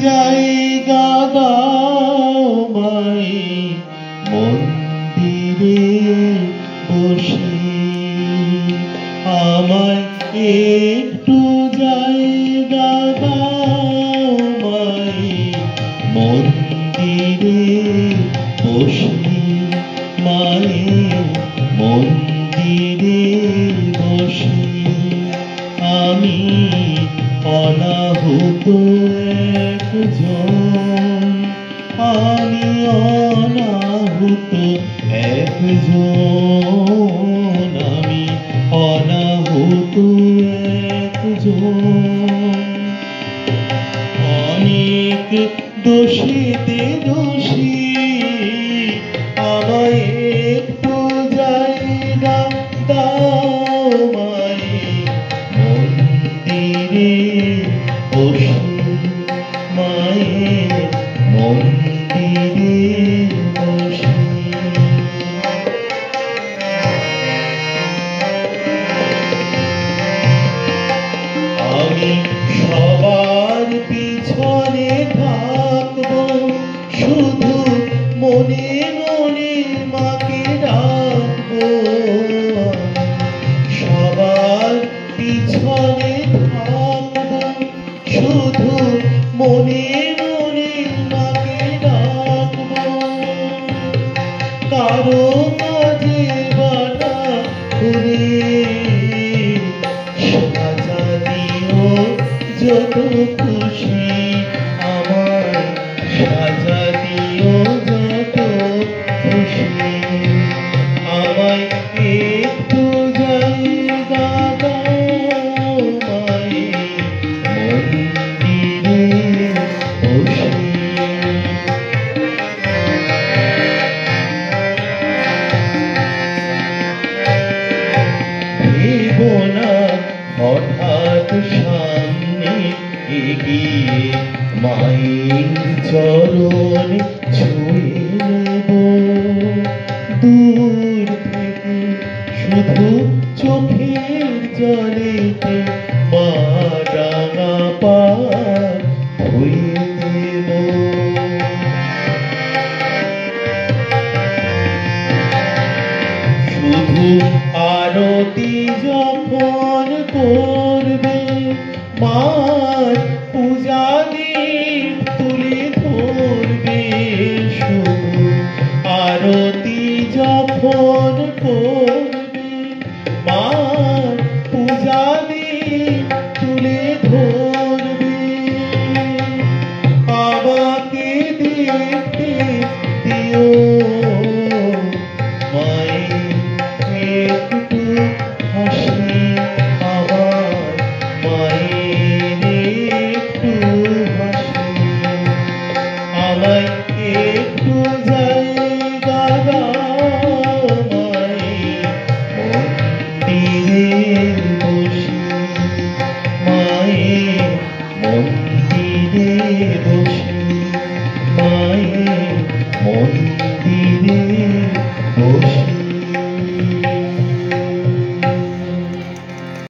জায়গা দাও মাই মন্দিরে বসে, আমায় একটু জায়গা দাও মাই মন্দিরে বসে, মায়ের মন্দিরে বসে। আমি অনাহুত একজন, আমি অনাহুত একজন, আমি অনাহুত একজন। অনেক দোষীতে দোষী, আমায় একটু জায়গা দাও মাই মন্দিরে বসে, মায়ের মন্দিরে বসে। আমি সবার পিছনে থাকবো, শুধু মনে মনে মাকে ডাকবো। সবার পিছনে থাকবো, শুধু মনে মনে মাকে ডাকবো। কারো কাজে বাধা করে সাজা দিও যত খুশি, আমায় সাজা দিও যত খুশি। আমায় একটু জায়গা দাও মাই মন্দিরে বসে। ভেবোনা হঠাৎ সামনে এগিয়ে মায়ের চরণ ছুঁয়ে নেব, দূর থেকে শুধু চোখের জলেতে মা ডাঙা পার ধুয়ে দেব। শুধু আরতি যখন করবে, মার পূজা